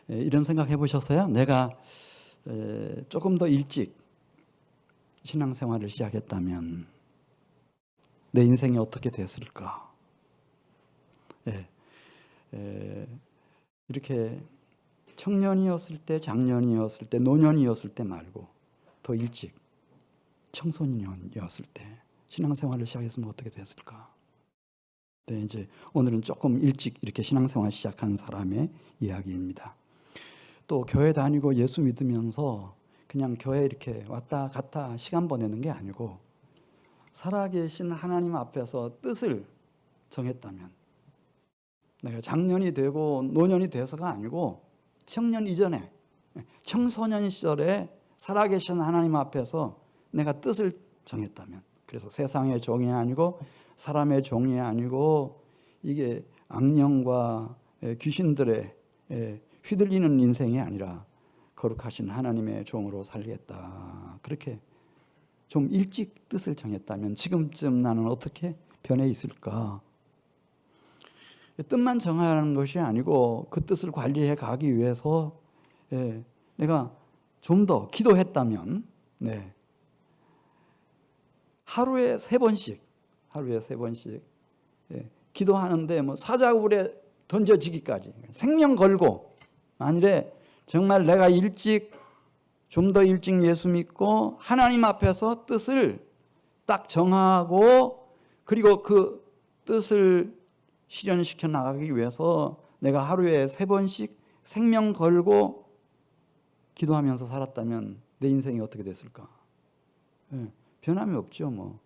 이런 생각 해보셨어요? 내가 조금 더 일찍 신앙생활을 시작했다면 내 인생이 어떻게 됐을까? 이렇게 청년이었을 때, 장년이었을 때, 노년이었을 때 말고 더 일찍 청소년이었을 때 신앙생활을 시작했으면 어떻게 됐을까? 네, 이제 오늘은 조금 일찍 이렇게 신앙생활 시작한 사람의 이야기입니다. 또 교회 다니고 예수 믿으면서 그냥 교회 이렇게 왔다 갔다 시간 보내는 게 아니고 살아계신 하나님 앞에서 뜻을 정했다면, 내가 장년이 되고 노년이 돼서가 아니고 청년 이전에 청소년 시절에 살아계신 하나님 앞에서 내가 뜻을 정했다면, 그래서 세상의 종이 아니고 사람의 종이 아니고 이게 악령과 귀신들의 휘둘리는 인생이 아니라 거룩하신 하나님의 종으로 살겠다, 그렇게 좀 일찍 뜻을 정했다면 지금쯤 나는 어떻게 변해 있을까? 뜻만 정하는 것이 아니고 그 뜻을 관리해 가기 위해서 내가 좀 더 기도했다면, 하루에 3번씩 기도하는데 뭐 사자굴에 던져지기까지 생명 걸고, 만일에 정말 내가 좀 더 일찍 예수 믿고 하나님 앞에서 뜻을 딱 정하고 그리고 그 뜻을 실현시켜 나가기 위해서 내가 하루에 3번씩 생명 걸고 기도하면서 살았다면 내 인생이 어떻게 됐을까? 변함이 없죠. 뭐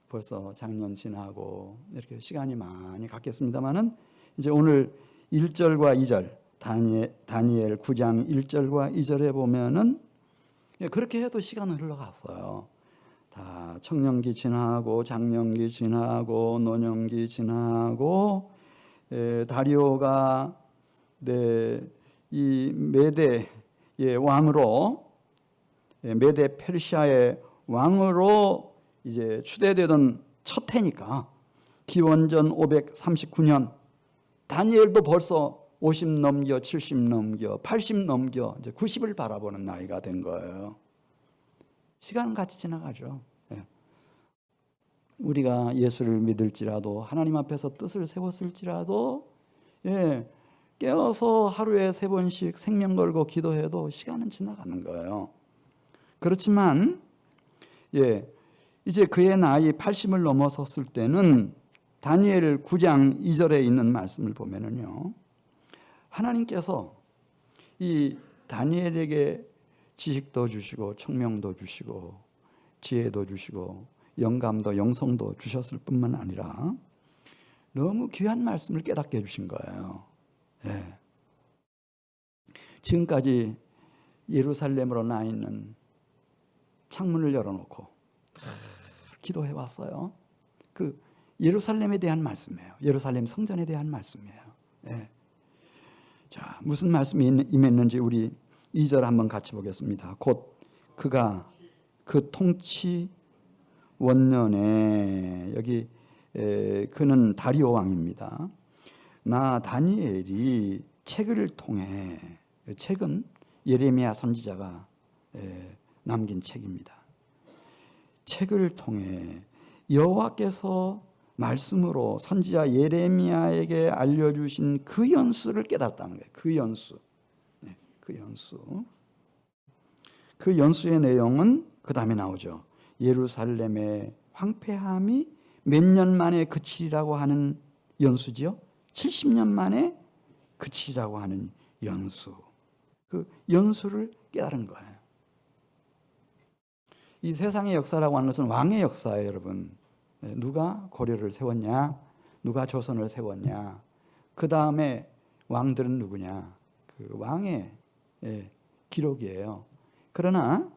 벌써 작년 지나고 이렇게 시간이 많이 갔겠습니다만은, 이제 오늘 1절과 2절 다니엘 9장 1절과 2절에 보면은 그렇게 해도 시간은 흘러갔어요. 다 청년기 지나고 장년기 지나고 노년기 지나고, 다리오가 이 메대의 왕으로, 메대 페르시아의 왕으로 이제 추대되던 첫 해니까 기원전 539년, 다니엘도 벌써 50 넘겨 70 넘겨 80 넘겨 이제 90을 바라보는 나이가 된 거예요. 시간은 같이 지나가죠. 우리가 예수를 믿을지라도 하나님 앞에서 뜻을 세웠을지라도 깨어서 하루에 3번씩 생명 걸고 기도해도 시간은 지나가는 거예요. 그렇지만 이제 그의 나이 80을 넘어섰을 때는 다니엘 9장 2절에 있는 말씀을 보면은요, 하나님께서 이 다니엘에게 지식도 주시고 총명도 주시고 지혜도 주시고 영감도 영성도 주셨을 뿐만 아니라 너무 귀한 말씀을 깨닫게 해주신 거예요. 지금까지 예루살렘으로 나 있는 창문을 열어놓고 기도해 왔어요. 그 예루살렘에 대한 말씀이에요. 예루살렘 성전에 대한 말씀이에요. 자, 무슨 말씀이 임했는지 우리 2절 한번 같이 보겠습니다. 곧 그가 그 통치 원년에, 여기 그는 다리오 왕입니다. 나 다니엘이 책을 통해, 책은 예레미야 선지자가 남긴 책입니다. 책을 통해 여호와께서 말씀으로 선지자 예레미야에게 알려주신 그 연수를 깨닫다는 거예요. 그 연수. 그 연수의 내용은 그 다음에 나오죠. 예루살렘의 황폐함이 몇 년 만에 그치리라고 하는 연수지요. 70년 만에 그치리라고 하는 연수. 그 연수를 깨달은 거예요. 이 세상의 역사라고 하는 것은 왕의 역사예요, 여러분. 누가 고려를 세웠냐? 누가 조선을 세웠냐? 그 다음에 왕들은 누구냐? 그 왕의 기록이에요. 그러나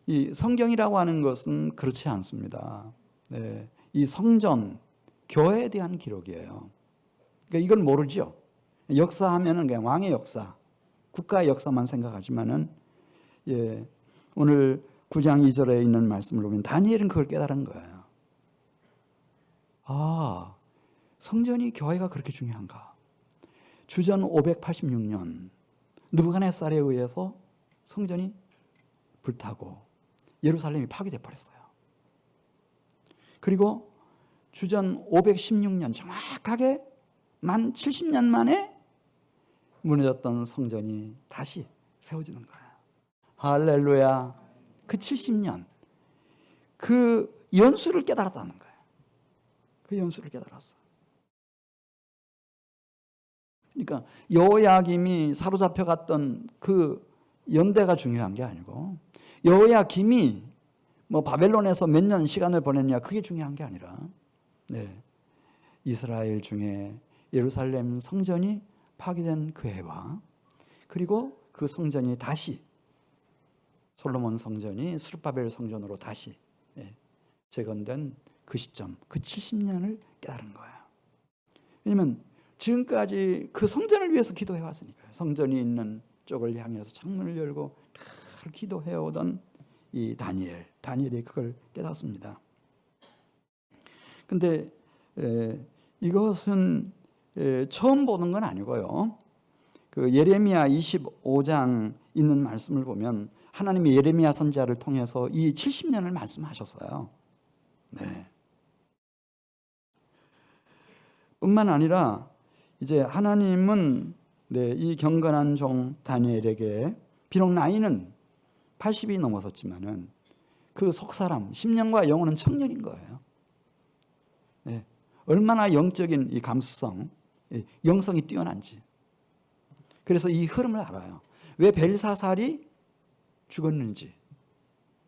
이 성경이라고 하는 것은 그렇지 않습니다. 이 성전, 교회에 대한 기록이에요. 그러니까 이건 모르죠. 역사하면은 그냥 왕의 역사, 국가의 역사만 생각하지만은, 오늘 9장 2절에 있는 말씀을 보면 다니엘은 그걸 깨달은 거예요. 아, 성전이 교회가 그렇게 중요한가? 주전 586년 느부갓네살에 의해서 성전이 불타고 예루살렘이 파괴돼 버렸어요. 그리고 주전 516년 정확하게 만 70년 만에 무너졌던 성전이 다시 세워지는 거예요. 할렐루야. 그 70년 그 연수를 깨달았다는 거예요. 그 연수를 깨달았어. 그러니까 여호야김이 사로잡혀 갔던 그 연대가 중요한 게 아니고 여호야김이 뭐 바벨론에서 몇 년 시간을 보냈냐 그게 중요한 게 아니라 이스라엘 중에 예루살렘 성전이 파괴된 그 해와 그리고 그 성전이 다시 솔로몬 성전이 스룹바벨 성전으로 다시 재건된 그 시점, 그 70년을 깨달은 거예요. 왜냐하면 지금까지 그 성전을 위해서 기도해 왔으니까요. 성전이 있는 쪽을 향해서 창문을 열고 늘 기도해 오던 이 다니엘이 그걸 깨닫습니다. 근데 이것은 처음 보는 건 아니고요. 그 예레미야 25장 있는 말씀을 보면 하나님이 예레미야 선지자를 통해서 이 70년을 말씀하셨어요. 네. 뿐만 아니라 이제 하나님은 이 경건한 종 다니엘에게 비록 나이는 80이 넘어섰지만은 그 속사람 심령과 영혼은 청년인 거예요. 네. 얼마나 영적인 이 감수성, 영성이 뛰어난지. 그래서 이 흐름을 알아요. 왜 벨사살이 죽었는지.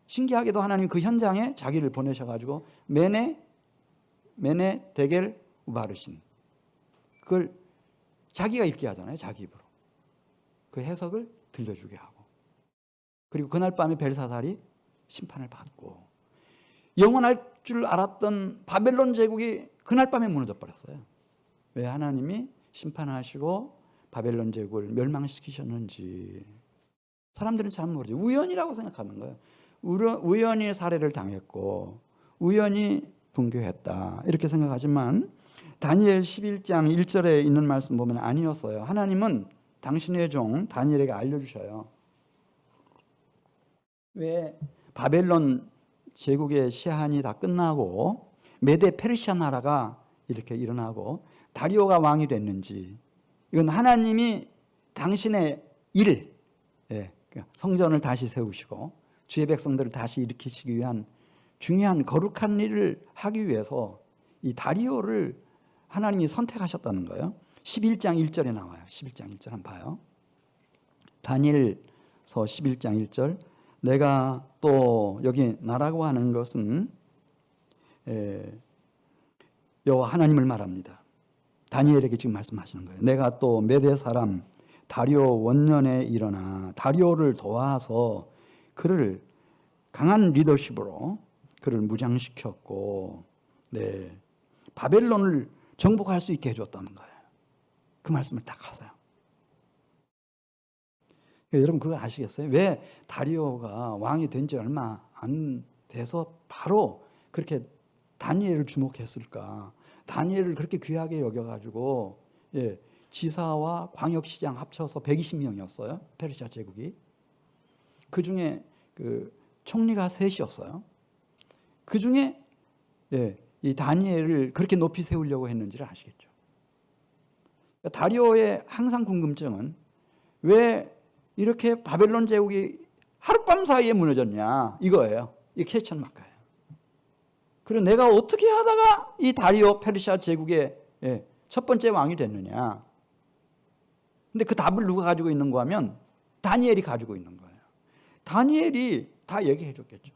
신기하게도 하나님 그 현장에 자기를 보내셔가지고 메네 데겔 우바르신 그걸 자기가 읽게 하잖아요. 자기 입으로. 그 해석을 들려주게 하고. 그리고 그날 밤에 벨사살이 심판을 받고 영원할 줄 알았던 바벨론 제국이 그날 밤에 무너져 버렸어요. 왜 하나님이 심판하시고 바벨론 제국을 멸망시키셨는지 사람들은 잘 모르죠. 우연이라고 생각하는 거예요. 우연히 살해를 당했고 우연히 붕괴했다 이렇게 생각하지만 다니엘 11장 1절에 있는 말씀 보면 아니었어요. 하나님은 당신의 종 다니엘에게 알려주셔요. 왜 바벨론 제국의 시한이 다 끝나고 메데 페르시아 나라가 이렇게 일어나고 다리오가 왕이 됐는지 이건 하나님이 당신의 일을 성전을 다시 세우시고 주의 백성들을 다시 일으키시기 위한 중요한 거룩한 일을 하기 위해서 이 다리오를 하나님이 선택하셨다는 거예요. 11장 1절에 나와요. 11장 1절 한번 봐요. 다니엘서 11장 1절 내가 또 여기 나라고 하는 것은 여호와 하나님을 말합니다. 다니엘에게 지금 말씀하시는 거예요. 내가 또 메대 사람 다리오 원년에 일어나 다리오를 도와서 그를 강한 리더십으로 그를 무장시켰고 바벨론을 정복할 수 있게 해줬다는 거예요. 그 말씀을 딱 하세요. 여러분 그거 아시겠어요? 왜 다리오가 왕이 된 지 얼마 안 돼서 바로 그렇게 다니엘을 주목했을까? 다니엘을 그렇게 귀하게 여겨가지고 지사와 광역시장 합쳐서 120명이었어요. 페르시아 제국이. 그 중에 그 총리가 셋이었어요. 그 중에 이 다니엘을 그렇게 높이 세우려고 했는지를 아시겠죠. 다리오의 항상 궁금증은 왜 이렇게 바벨론 제국이 하룻밤 사이에 무너졌냐 이거예요. 이게 퀘스천 마크예요. 그리고 내가 어떻게 하다가 이 다리오 페르시아 제국의 첫 번째 왕이 됐느냐. 근데 그 답을 누가 가지고 있는가 하면 다니엘이 가지고 있는 거예요. 다니엘이 다 얘기해 줬겠죠.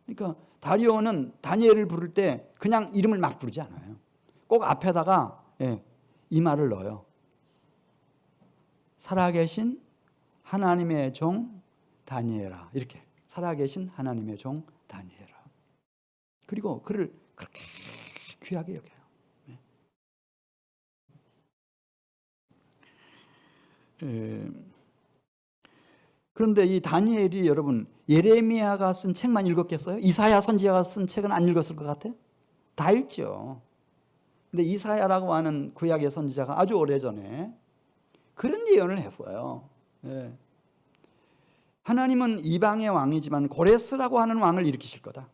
그러니까 다리오는 다니엘을 부를 때 그냥 이름을 막 부르지 않아요. 꼭 앞에다가 이 말을 넣어요. 살아계신 하나님의 종 다니엘아. 이렇게 살아계신 하나님의 종 다니엘아. 그리고 그를 그렇게 귀하게 여겨요. 그런데 이 다니엘이 여러분 예레미야가 쓴 책만 읽었겠어요? 이사야 선지자가 쓴 책은 안 읽었을 것 같아요? 다 읽죠. 근데 이사야라고 하는 구약의 선지자가 아주 오래전에 그런 예언을 했어요. 예. 하나님은 이방의 왕이지만 고레스라고 하는 왕을 일으키실 거다.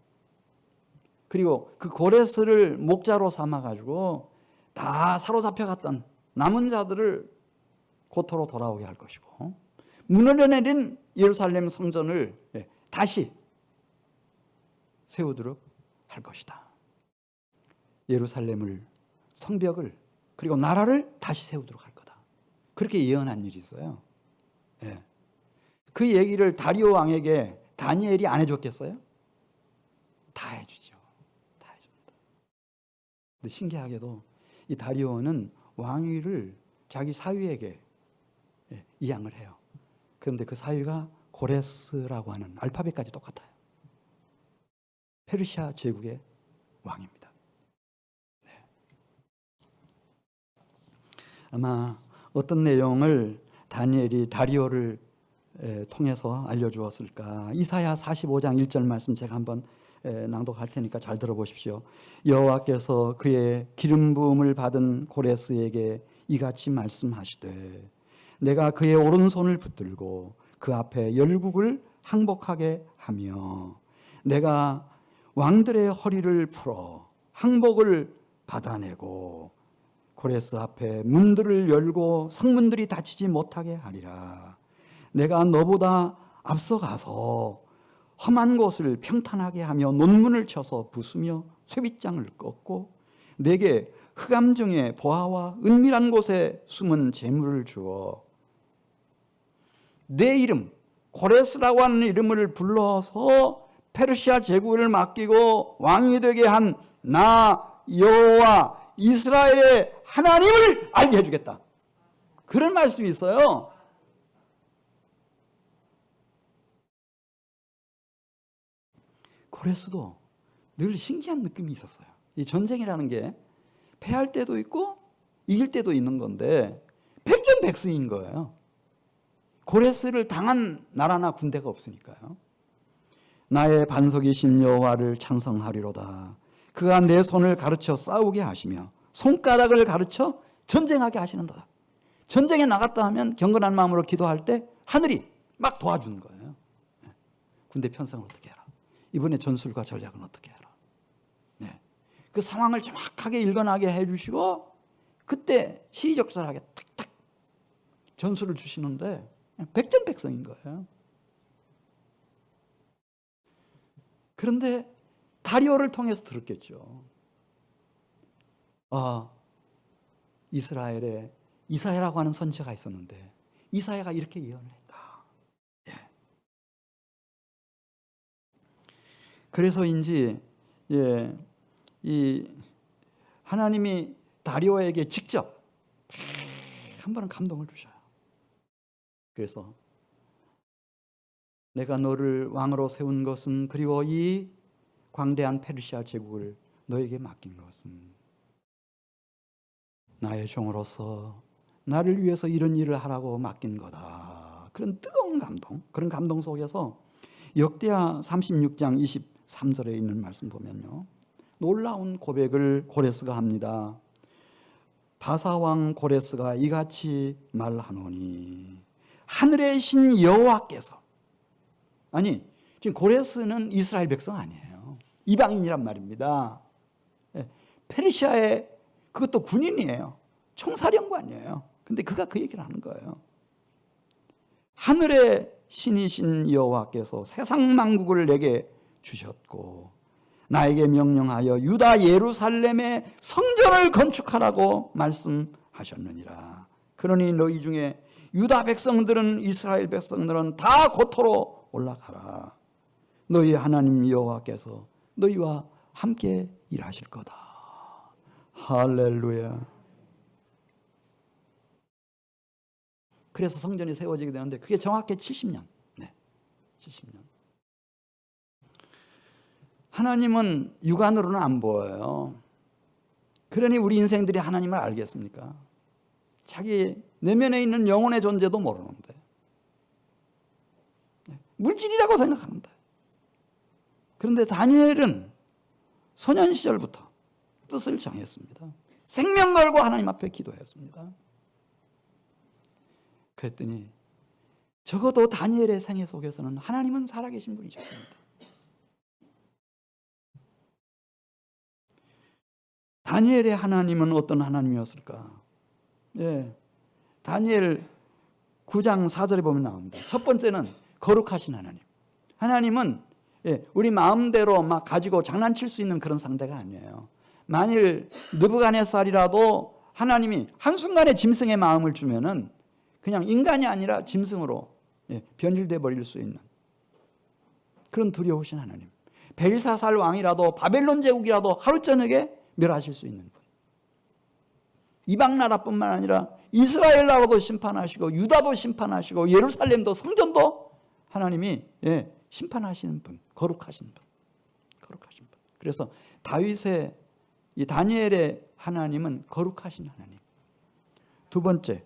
그리고 그 고레스를 목자로 삼아가지고 다 사로잡혀갔던 남은 자들을 고토로 돌아오게 할 것이고, 무너져내린 예루살렘 성전을 다시 세우도록 할 것이다. 예루살렘을, 성벽을, 그리고 나라를 다시 세우도록 할 거다. 그렇게 예언한 일이 있어요. 예. 그 얘기를 다리오 왕에게 다니엘이 안 해줬겠어요? 다 해주죠. 다 해줍니다. 근데 신기하게도 이 다리오는 왕위를 자기 사위에게 이양을 해요. 그런데 그 사위가 고레스라고 하는 알파벳까지 똑같아요. 페르시아 제국의 왕입니다. 네. 아마 어떤 내용을 다니엘이 다리오를 통해서 알려주었을까? 이사야 45장 1절 말씀 제가 한번 낭독할 테니까 잘 들어보십시오. 여호와께서 그의 기름 부음을 받은 고레스에게 이같이 말씀하시되, 내가 그의 오른손을 붙들고 그 앞에 열국을 항복하게 하며, 내가 왕들의 허리를 풀어 항복을 받아내고 고레스 앞에 문들을 열고 성문들이 닫히지 못하게 하리라. 내가 너보다 앞서가서 험한 곳을 평탄하게 하며 논문을 쳐서 부수며 쇠빗장을 꺾고, 내게 흑암 중에 보화와 은밀한 곳에 숨은 재물을 주어 내 이름 고레스라고 하는 이름을 불러서 페르시아 제국을 맡기고 왕이 되게 한 나 여호와 이스라엘의 하나님을 알게 해주겠다. 그런 말씀이 있어요. 고레스도 늘 신기한 느낌이 있었어요. 이 전쟁이라는 게 패할 때도 있고 이길 때도 있는 건데 백전백승인 거예요. 고레스를 당한 나라나 군대가 없으니까요. 나의 반석이신 여호와를 찬송하리로다. 그가 내 손을 가르쳐 싸우게 하시며 손가락을 가르쳐 전쟁하게 하시는도다. 전쟁에 나갔다 하면 경건한 마음으로 기도할 때 하늘이 막 도와주는 거예요. 군대 편성을 어떻게 해라. 이번에 전술과 전략은 어떻게 해라. 네. 그 상황을 정확하게 일관하게 해주시고 그때 시의적절하게 탁탁 전술을 주시는데 백전백승인 거예요. 그런데 다리오를 통해서 들었겠죠. 이스라엘에 이사야라고 하는 선지자가 있었는데 이사야가 이렇게 예언을 했다. 예. 그래서인지 이 하나님이 다리오에게 직접 한 번은 감동을 주셔요. 그래서 내가 너를 왕으로 세운 것은, 그리고 이 광대한 페르시아 제국을 너에게 맡긴 것은 나의 종으로서 나를 위해서 이런 일을 하라고 맡긴 거다. 그런 뜨거운 감동, 그런 감동 속에서 역대하 36장 23절에 있는 말씀 보면요, 놀라운 고백을 고레스가 합니다. 바사왕 고레스가 이같이 말하노니, 하늘의 신 여호와께서, 아니 지금 고레스는 이스라엘 백성 아니에요. 이방인이란 말입니다. 페르시아의 그것도 군인이에요. 총사령관이에요. 근데 그가 그 얘기를 하는 거예요. 하늘의 신이신 여호와께서 세상 만국을 내게 주셨고 나에게 명령하여 유다 예루살렘의 성전을 건축하라고 말씀하셨느니라. 그러니 너희 중에 유다 백성들은, 이스라엘 백성들은 다 고토로 올라가라. 너희 하나님 여호와께서 너희와 함께 일하실 거다. 할렐루야. 그래서 성전이 세워지게 되는데 그게 정확히 70년. 네, 70년. 하나님은 육안으로는 안 보여요. 그러니 우리 인생들이 하나님을 알겠습니까? 자기 내면에 있는 영혼의 존재도 모르는데, 물질이라고 생각하는데. 그런데 다니엘은 소년 시절부터 뜻을 정했습니다. 생명 걸고 하나님 앞에 기도했습니다. 그랬더니 적어도 다니엘의 생애 속에서는 하나님은 살아계신 분이셨습니다. 다니엘의 하나님은 어떤 하나님이었을까? 예, 다니엘 9장 4절에 보면 나옵니다. 첫 번째는 거룩하신 하나님. 하나님은 우리 마음대로 막 가지고 장난칠 수 있는 그런 상대가 아니에요. 만일 느부갓네살이라도 하나님이 한순간에 짐승의 마음을 주면은 그냥 인간이 아니라 짐승으로 변질돼 버릴 수 있는 그런 두려우신 하나님. 벨사살 왕이라도 바벨론 제국이라도 하루 저녁에 멸하실 수 있는 분. 이방 나라뿐만 아니라 이스라엘 나라도 심판하시고 유다도 심판하시고 예루살렘도 성전도 하나님이 심판하시는 분, 거룩하신 분, 거룩하신 분. 그래서 다윗의 이 다니엘의 하나님은 거룩하신 하나님. 두 번째,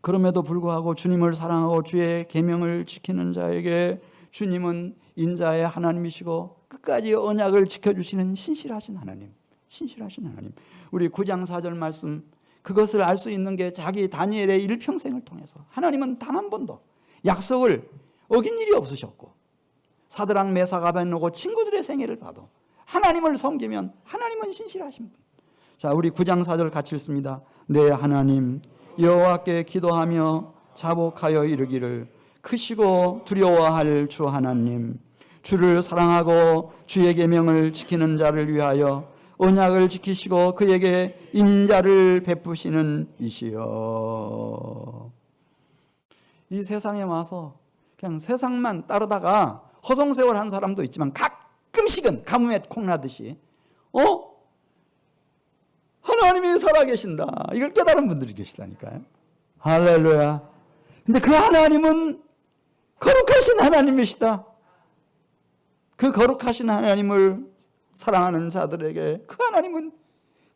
그럼에도 불구하고 주님을 사랑하고 주의 계명을 지키는 자에게 주님은 인자의 하나님이시고 끝까지 언약을 지켜주시는 신실하신 하나님, 신실하신 하나님. 우리 9장 4절 말씀, 그것을 알 수 있는 게 자기 다니엘의 일평생을 통해서 하나님은 단 한 번도 약속을 어긴 일이 없으셨고, 사드락 메삭 아벤노고 친구들의 생애를 봐도 하나님을 섬기면 하나님은 신실하신 분. 자, 우리 9장 4절 같이 읽습니다. 내 하나님 여호와께 기도하며 자복하여 이르기를, 크시고 두려워할 주 하나님, 주를 사랑하고 주의 계명을 지키는 자를 위하여 언약을 지키시고 그에게 인자를 베푸시는 이시여. 이 세상에 와서 그냥 세상만 따르다가 허송세월한 사람도 있지만 가끔씩은 가뭄에 콩나듯이 하나님이 살아계신다, 이걸 깨달은 분들이 계시다니까요. 할렐루야. 근데 그 하나님은 거룩하신 하나님이시다. 그 거룩하신 하나님을 사랑하는 자들에게 그 하나님은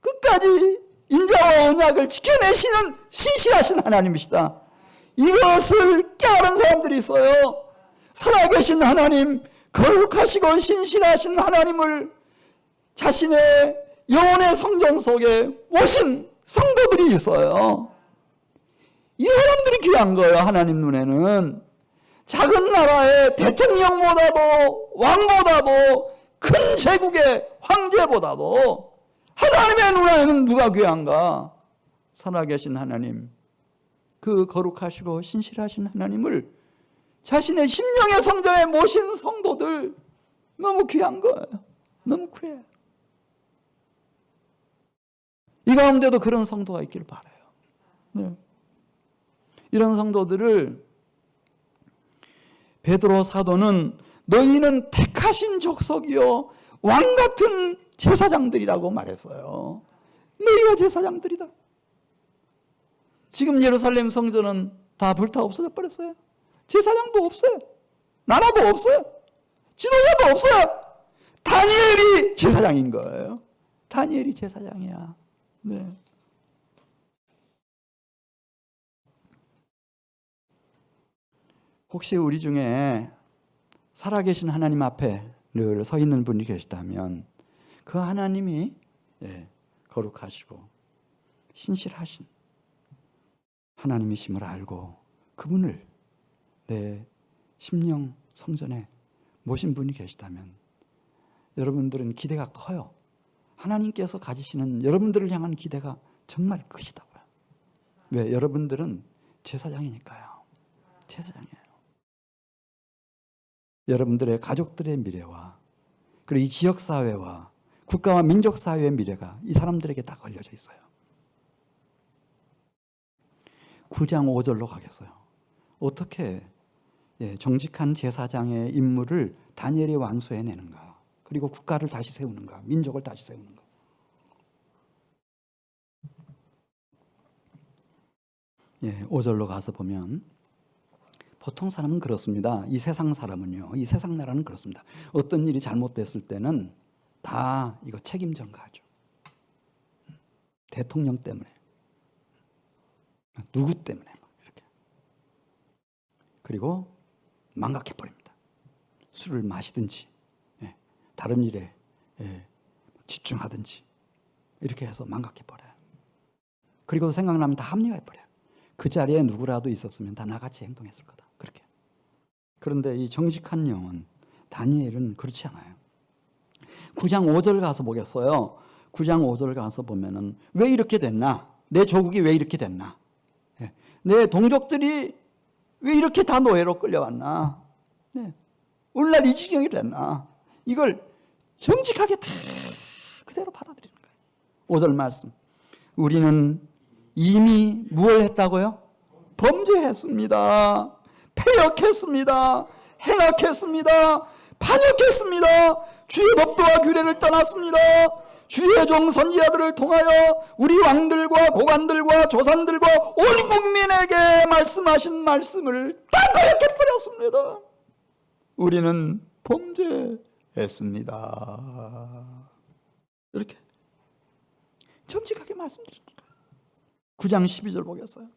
끝까지 인자와 언약을 지켜내시는 신실하신 하나님이시다. 이것을 깨달은 사람들이 있어요. 살아계신 하나님, 거룩하시고 신실하신 하나님을 자신의 영혼의 성전 속에 모신 성도들이 있어요. 이 사람들이 귀한 거예요. 하나님 눈에는 작은 나라의 대통령보다도 왕보다도 큰 제국의 황제보다도 하나님의 눈에는 누가 귀한가? 살아계신 하나님, 그 거룩하시고 신실하신 하나님을 자신의 심령의 성전에 모신 성도들, 너무 귀한 거예요. 너무 귀해요. 이 가운데도 그런 성도가 있기를 바라요. 네. 이런 성도들을 베드로 사도는 너희는 택하신 족속이요 왕같은 제사장들이라고 말했어요. 너희가 제사장들이다. 지금 예루살렘 성전은 다 불타 없어져 버렸어요. 제사장도 없어요. 나라도 없어요. 지도자도 없어요. 다니엘이 제사장인 거예요. 다니엘이 제사장이야. 네. 혹시 우리 중에 살아계신 하나님 앞에 늘 서 있는 분이 계시다면 그 하나님이 거룩하시고 신실하신 하나님이심을 알고 그분을 내 심령 성전에 모신 분이 계시다면 여러분들은 기대가 커요. 하나님께서 가지시는 여러분들을 향한 기대가 정말 크시다고요. 왜? 여러분들은 제사장이니까요. 제사장이에요. 여러분들의 가족들의 미래와 그리고 이 지역사회와 국가와 민족사회의 미래가 이 사람들에게 다 걸려져 있어요. 9장 5절로 가겠어요. 어떻게 정직한 제사장의 임무를 다니엘이 완수해내는가, 그리고 국가를 다시 세우는가, 민족을 다시 세우는가. 예, 5절로 가서 보면 보통 사람은 그렇습니다. 이 세상 사람은요, 이 세상 나라는 그렇습니다. 어떤 일이 잘못됐을 때는 다 이거 책임 전가하죠. 대통령 때문에, 누구 때문에 이렇게. 그리고 망각해버립니다. 술을 마시든지 다른 일에 집중하든지 이렇게 해서 망각해버려요. 그리고 생각나면 다 합리화해버려요. 그 자리에 누구라도 있었으면 다 나같이 행동했을 거다. 그렇게. 그런데 이 정직한 영은, 다니엘은 그렇지 않아요. 9장 5절 가서 보겠어요. 9장 5절 가서 보면은 왜 이렇게 됐나? 내 조국이 왜 이렇게 됐나? 내 동족들이 왜 이렇게 다 노예로 끌려왔나? 네. 오늘날 이 지경이 됐나? 이걸 정직하게 다 그대로 받아들이는 거예요. 5절 말씀. 우리는 이미 무엇을 했다고요? 범죄했습니다. 패역했습니다. 행악했습니다. 반역했습니다. 주의 법도와 규례를 떠났습니다. 주의 종 선지자들을 통하여 우리 왕들과 고관들과 조상들과 온 국민에게 말씀하신 말씀을 다 거역해버렸습니다. 우리는 범죄했습니다. 이렇게 정직하게 말씀드립니다. 9장 12절 보겠어요.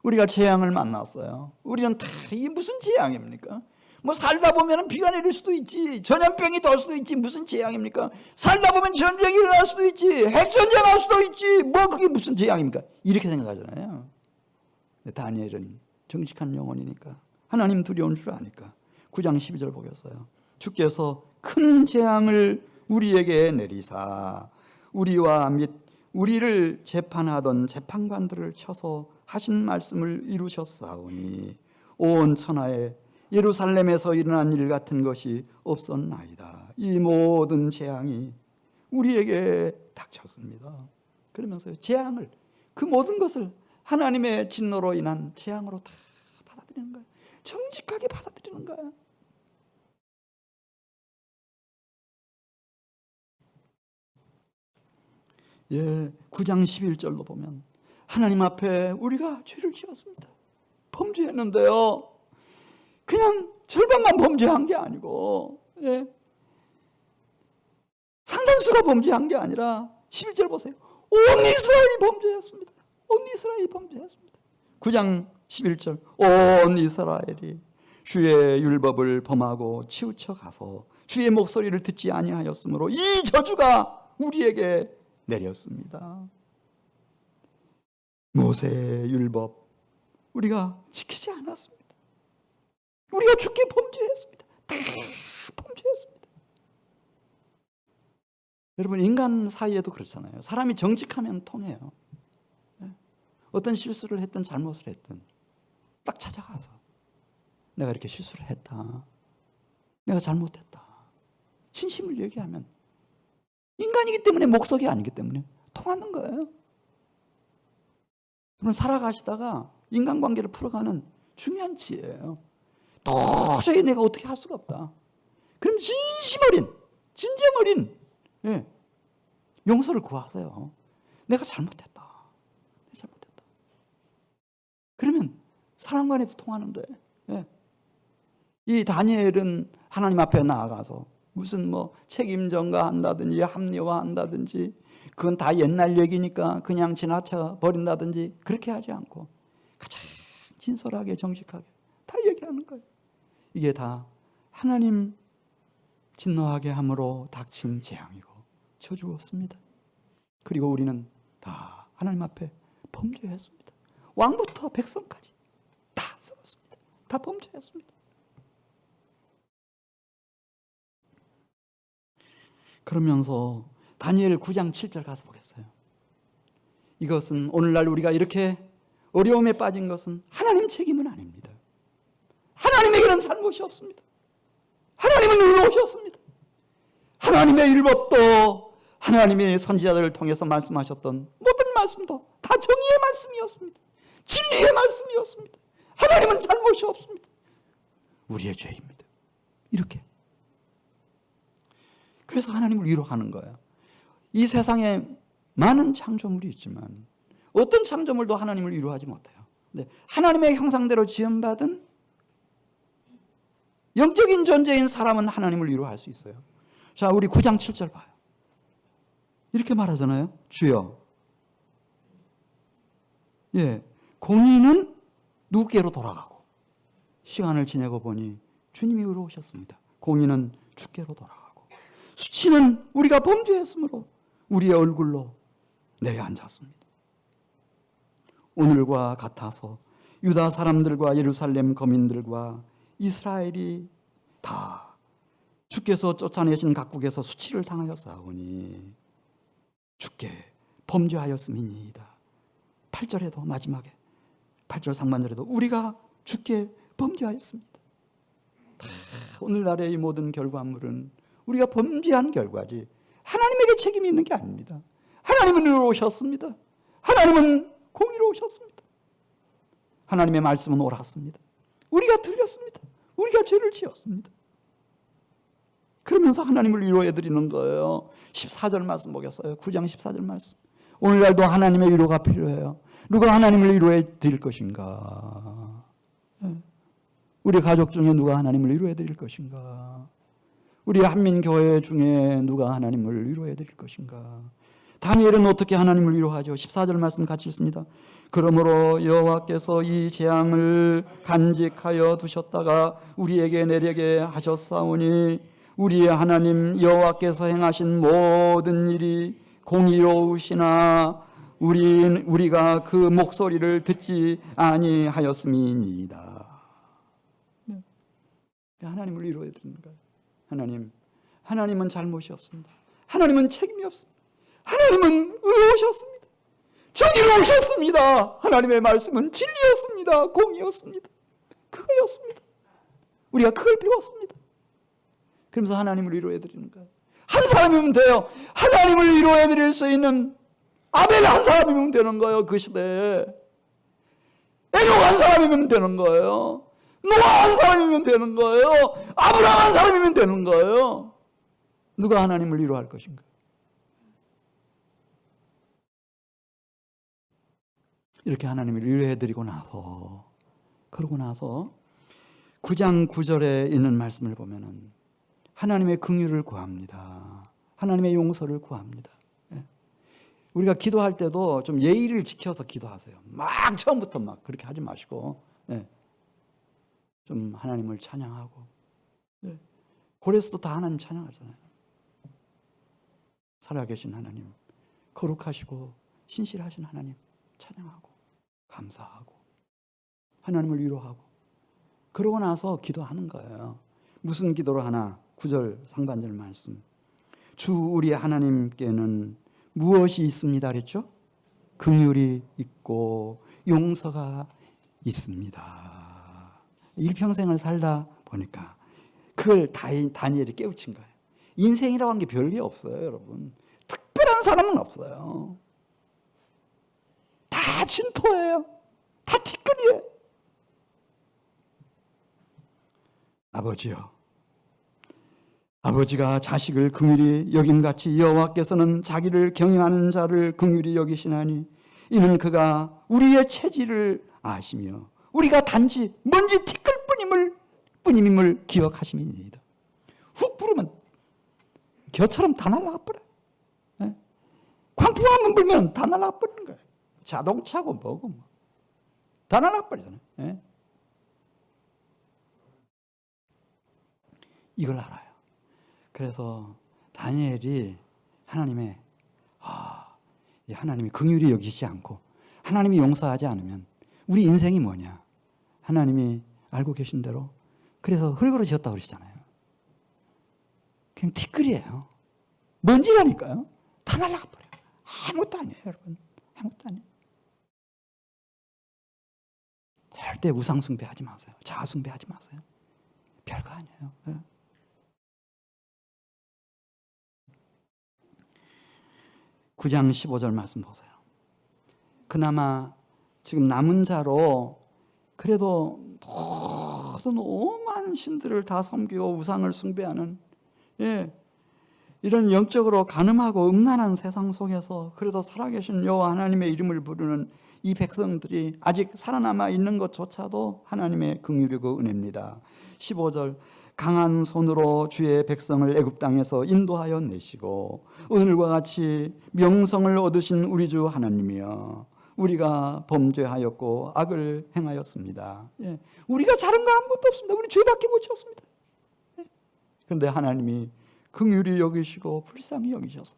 우리가 재앙을 만났어요. 우리는 다 이게 무슨 재앙입니까? 뭐 살다 보면 비가 내릴 수도 있지, 전염병이 돌 수도 있지, 무슨 재앙입니까? 살다 보면 전쟁이 일어날 수도 있지, 핵전쟁 할 수도 있지, 뭐 그게 무슨 재앙입니까? 이렇게 생각하잖아요. 근데 다니엘은 정직한 영혼이니까, 하나님 두려운 줄 아니까 9장 12절 보겠어요. 주께서 큰 재앙을 우리에게 내리사 우리와 및 우리를 재판하던 재판관들을 쳐서 하신 말씀을 이루셨사오니 온 천하에 예루살렘에서 일어난 일 같은 것이 없었나이다. 이 모든 재앙이 우리에게 닥쳤습니다. 그러면서 재앙을, 그 모든 것을 하나님의 진노로 인한 재앙으로 다 받아들이는 거예요. 정직하게 받아들이는 거예요. 예, 9장 11절로 보면 하나님 앞에 우리가 죄를 지었습니다. 범죄했는데요. 그냥 절반만 범죄한 게 아니고, 예, 상당수가 범죄한 게 아니라 11절 보세요. 온 이스라엘이 범죄했습니다. 온 이스라엘이 범죄했습니다. 9장 11절. 온 이스라엘이 주의 율법을 범하고 치우쳐 가서 주의 목소리를 듣지 아니하였으므로 이 저주가 우리에게 내렸습니다. 모세의 율법 우리가 지키지 않았습니다. 우리가 주께 범죄했습니다. 다 범죄했습니다. 여러분, 인간 사이에도 그렇잖아요. 사람이 정직하면 통해요. 어떤 실수를 했든 잘못을 했든 딱 찾아가서 내가 이렇게 실수를 했다, 내가 잘못했다, 진심을 얘기하면 인간이기 때문에, 목석이 아니기 때문에 통하는 거예요. 여러분, 살아가시다가 인간관계를 풀어가는 중요한 지혜예요. 도저히 내가 어떻게 할 수가 없다. 그럼 진심 어린, 진정 어린, 예, 용서를 구하세요. 내가 잘못했다. 내가 잘못했다. 그러면 사람 간에도 통하는데, 예. 이 다니엘은 하나님 앞에 나아가서 무슨 뭐 책임전가 한다든지 합리화 한다든지, 그건 다 옛날 얘기니까 그냥 지나쳐 버린다든지 그렇게 하지 않고 가장 진솔하게 정직하게 다 얘기하는 거예요. 이게 다 하나님 진노하게 함으로 닥친 재앙이고 저주였습니다. 그리고 우리는 다 하나님 앞에 범죄했습니다. 왕부터 백성까지 다 썩었습니다. 다 범죄했습니다. 그러면서 다니엘 9장 7절 가서 보겠어요. 이것은 오늘날 우리가 이렇게 어려움에 빠진 것은 하나님 책임은 아닙니다. 하나님에게는 잘못이 없습니다. 하나님은 의로우셨습니다. 하나님의 율법도 하나님이 선지자들을 통해서 말씀하셨던 모든 말씀도 다 정의의 말씀이었습니다. 진리의 말씀이었습니다. 하나님은 잘못이 없습니다. 우리의 죄입니다. 이렇게. 그래서 하나님을 위로하는 거예요. 이 세상에 많은 창조물이 있지만 어떤 창조물도 하나님을 위로하지 못해요. 근데 하나님의 형상대로 지음받은 영적인 존재인 사람은 하나님을 위로할 수 있어요. 자, 우리 9장 7절 봐요. 이렇게 말하잖아요. 주여, 예, 공의는 누구께로 돌아가고, 시간을 지내고 보니 주님이 의로우셨습니다. 공의는 주께로 돌아가고, 수치는 우리가 범죄했으므로 우리의 얼굴로 내려앉았습니다. 오늘과 같아서 유다 사람들과 예루살렘 거민들과 이스라엘이 다 주께서 쫓아내신 각국에서 수치를 당하였사오니 주께 범죄하였음이니이다. 8절에도 마지막에 8절 상반절에도 우리가 주께 범죄하였습니다. 오늘날의 이 모든 결과물은 우리가 범죄한 결과지 하나님에게 책임이 있는 게 아닙니다. 하나님은 의로우셨습니다. 하나님은 공의로우셨습니다. 하나님의 말씀은 옳았습니다. 우리가 틀렸습니다. 우리가 죄를 지었습니다. 그러면서 하나님을 위로해드리는 거예요. 14절 말씀 보겠어요. 9장 14절 말씀. 오늘날도 하나님의 위로가 필요해요. 누가 하나님을 위로해 드릴 것인가? 우리 가족 중에 누가 하나님을 위로해 드릴 것인가? 우리 한민교회 중에 누가 하나님을 위로해 드릴 것인가? 다니엘은 어떻게 하나님을 위로하죠? 14절 말씀 같이 읽습니다. 그러므로 여호와께서 이 재앙을 간직하여 두셨다가 우리에게 내리게 하셨사오니 우리의 하나님 여호와께서 행하신 모든 일이 공의로우시나 우리가 그 목소리를 듣지 아니하였음이니이다. 하나님을 위로해 드리는 거예요. 하나님은 잘못이 없습니다. 하나님은 책임이 없습니다. 하나님은 의로우셨습니다. 정의로우셨습니다. 하나님의 말씀은 진리였습니다. 공의였습니다. 그거였습니다. 우리가 그걸 배웠습니다. 그러면서 하나님을 위로해 드리는 거예요. 한 사람이면 돼요. 하나님을 위로해 드릴 수 있는 아벨 한 사람이면 되는 거예요. 그 시대에 에녹 한 사람이면 되는 거예요. 노아 한 사람이면 되는 거예요. 아브라함 한 사람이면 되는 거예요. 누가 하나님을 위로할 것인가? 이렇게 하나님을 위로해드리고 나서 그러고 나서 9장 9절에 있는 말씀을 보면은 하나님의 긍휼을 구합니다. 하나님의 용서를 구합니다. 우리가 기도할 때도 좀 예의를 지켜서 기도하세요. 막 처음부터 막 그렇게 하지 마시고 좀 하나님을 찬양하고 고레스도 다 하나님 찬양하잖아요. 살아계신 하나님, 거룩하시고 신실하신 하나님 찬양하고 감사하고 하나님을 위로하고 그러고 나서 기도하는 거예요. 무슨 기도를 하나? 9절 상반절 말씀. 주 우리 하나님께는 무엇이 있습니다 그랬죠? 긍휼이 있고 용서가 있습니다. 일평생을 살다 보니까 그걸 다니엘이 깨우친 거예요. 인생이라고 하는 게 별게 없어요, 여러분. 특별한 사람은 없어요. 다 진토예요. 다 티끌이에요. 아버지요, 아버지가 자식을 긍휼히 여김같이 여호와께서는 자기를 경외하는 자를 긍휼히 여기시나니 이는 그가 우리의 체질을 아시며 우리가 단지 먼지 티끌뿐임을 기억하심이니이다. 훅 부르면 겨처럼 다 날아가 버려요. 광풍 한번 불면 다 날아가 버리는 거예요. 자동차고 뭐고 뭐. 다 날아가 버리잖아요. 이걸 알아요. 그래서 다니엘이 하나님이 긍휼히 여기지 않고 하나님이 용서하지 않으면 우리 인생이 뭐냐? 하나님이 알고 계신 대로 그래서 흙으로 지었다고 그러시잖아요. 그냥 티끌이에요. 먼지라니까요. 다 날아가 버려요. 아무것도 아니에요, 여러분. 아무것도 아니에요. 절대 우상 숭배하지 마세요. 자아 숭배하지 마세요. 별거 아니에요. 9장 15절 말씀 보세요. 그나마 지금 남은 자로 그래도 모든 오만 신들을 다 섬기고 우상을 숭배하는 이런 영적으로 가늠하고 음란한 세상 속에서 그래도 살아계신 여호와 하나님의 이름을 부르는 이 백성들이 아직 살아남아 있는 것조차도 하나님의 긍휼이고 은혜입니다. 15절 강한 손으로 주의 백성을 애굽 땅에서 인도하여 내시고 오늘과 같이 명성을 얻으신 우리 주 하나님이여 우리가 범죄하였고 악을 행하였습니다. 우리가 잘한 거 아무것도 없습니다. 우리 죄밖에 못 지었습니다. 그런데 하나님이 긍휼히 여기시고 불쌍히 여기셔서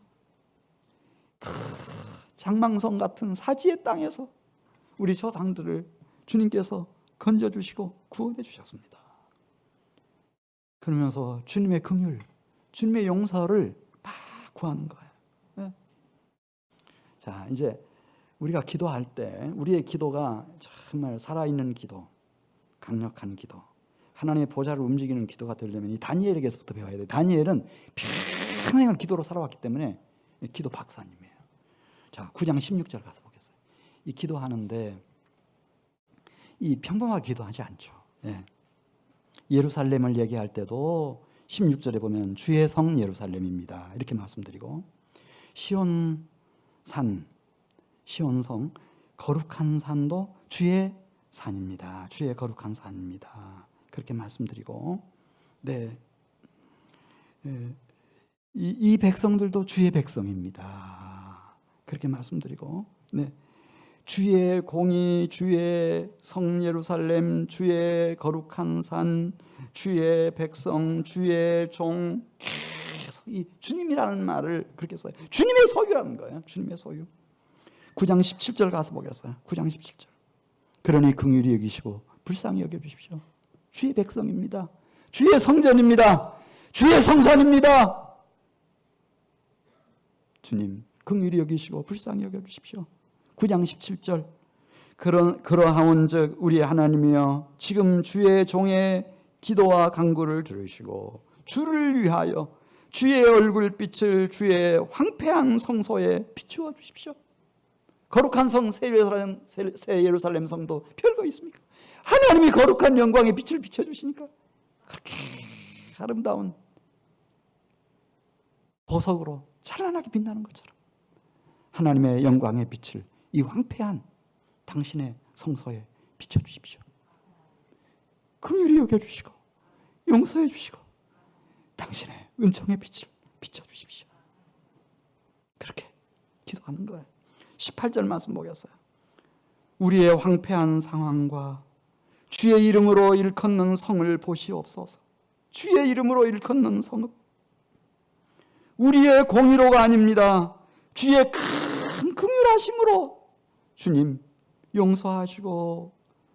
장망성 같은 사지의 땅에서 우리 조상들을 주님께서 건져주시고 구원해 주셨습니다. 그러면서 주님의 긍휼, 주님의 용서를 막 구하는 거예요. 네. 자, 이제 우리가 기도할 때 우리의 기도가 정말 살아있는 기도, 강력한 기도, 하나님의 보좌를 움직이는 기도가 되려면 이 다니엘에게서부터 배워야 돼요. 다니엘은 평생을 기도로 살아왔기 때문에 기도 박사님이에요. 자, 9장 16절 가서 보겠어요. 이 기도하는데 이 평범하게 기도하지 않죠. 예. 예루살렘을 얘기할 때도 16절에 보면 주의 성 예루살렘입니다. 이렇게 말씀드리고 시온산, 시온성, 거룩한 산도 주의 산입니다. 주의 거룩한 산입니다. 그렇게 말씀드리고, 네, 이 백성들도 주의 백성입니다. 그렇게 말씀드리고, 네, 주의 공의, 주의 성 예루살렘, 주의 거룩한 산, 주의 백성, 주의 종, 계속 이 주님이라는 말을 그렇게 써요. 주님의 소유라는 거예요. 주님의 소유. 9장 17절 가서 보겠어요. 9장 17절. 그러니 긍휼히 여기시고 불쌍히 여겨주십시오. 주의 백성입니다. 주의 성전입니다. 주의 성산입니다. 주님 긍휼히 여기시고 불쌍히 여겨주십시오. 9장 17절. 그러하온즉 우리 하나님이여 지금 주의 종의 기도와 간구를 들으시고 주를 위하여 주의 얼굴빛을 주의 황폐한 성소에 비추어 주십시오. 거룩한 성 새 예루살렘 성도 별거 있습니까? 하나님이 거룩한 영광의 빛을 비춰주시니까 그렇게 아름다운 보석으로 찬란하게 빛나는 것처럼 하나님의 영광의 빛을 이 황폐한 당신의 성소에 비춰주십시오. 긍휼히 여겨주시고 용서해 주시고 당신의 은총의 빛을 비춰주십시오. 그렇게 기도하는 거예요. 18절 말씀 보겠어요. 우리의 황폐한 상황과 주의 이름으로 일컫는 성을 보시옵소서. 주의 이름으로 일컫는 성읍. 우리의 공의로가 아닙니다. 주의 큰 긍휼하심으로 주님 용서하시고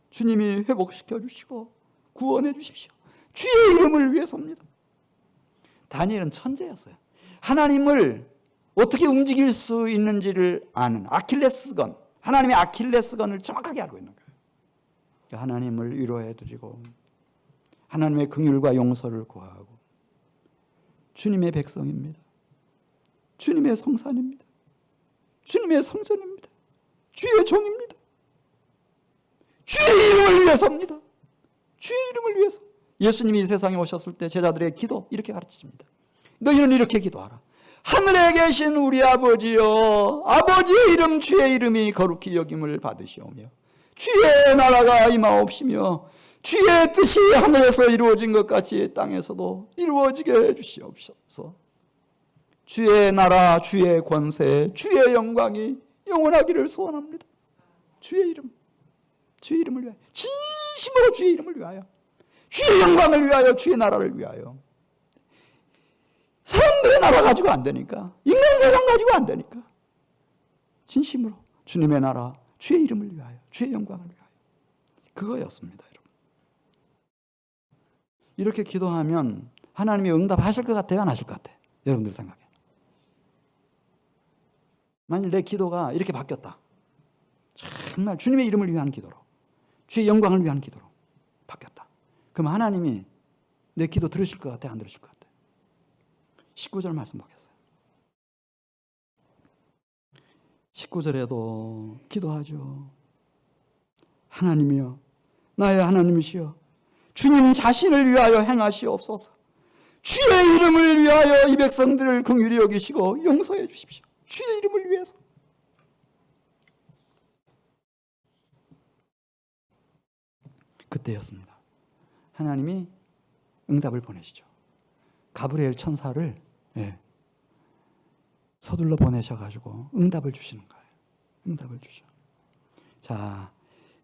주님이 회복시켜 주시고 구원해 주십시오. 주의 이름을 위해서입니다. 다니엘은 천재였어요. 하나님을 어떻게 움직일 수 있는지를 아는 아킬레스건, 하나님의 아킬레스건을 정확하게 알고 있는 거예요. 하나님을 위로해 드리고 하나님의 긍휼과 용서를 구하고 주님의 백성입니다. 주님의 성산입니다. 주님의 성전입니다. 주의 종입니다. 주의 이름을 위해서입니다. 주의 이름을 위해서. 예수님이 이 세상에 오셨을 때 제자들의 기도 이렇게 가르치십니다. 너희는 이렇게 기도하라. 하늘에 계신 우리 아버지여, 아버지의 이름 주의 이름이 거룩히 여김을 받으시오며 주의 나라가 임하옵시며 주의 뜻이 하늘에서 이루어진 것 같이 땅에서도 이루어지게 해주시옵소서. 주의 나라, 주의 권세, 주의 영광이 영원하기를 소원합니다. 주의 이름, 주의 이름을 위하여, 진심으로 주의 이름을 위하여, 주의 영광을 위하여, 주의 나라를 위하여. 사람들의 나라 가지고 안 되니까, 인간 세상 가지고 안 되니까 진심으로 주님의 나라, 주의 이름을 위하여, 주의 영광을 위하여. 그거였습니다, 여러분. 이렇게 기도하면 하나님이 응답하실 것 같아요, 안 하실 것 같아요? 여러분들 생각에. 만일 내 기도가 이렇게 바뀌었다, 정말 주님의 이름을 위한 기도로, 주의 영광을 위한 기도로 바뀌었다, 그럼 하나님이 내 기도 들으실 것 같아요, 안 들으실 것 같아요? 19절 말씀 보겠어요. 19절에도 기도하죠. 하나님이여, 나의 하나님이시여, 주님 자신을 위하여 행하시옵소서. 주의 이름을 위하여 이 백성들을 긍휼히 여기시고 용서해 주십시오. 주의 이름을 위해서. 그때였습니다. 하나님이 응답을 보내시죠. 가브리엘 천사를 서둘러 보내셔가지고 응답을 주시는 거예요. 응답을 주셔. 자,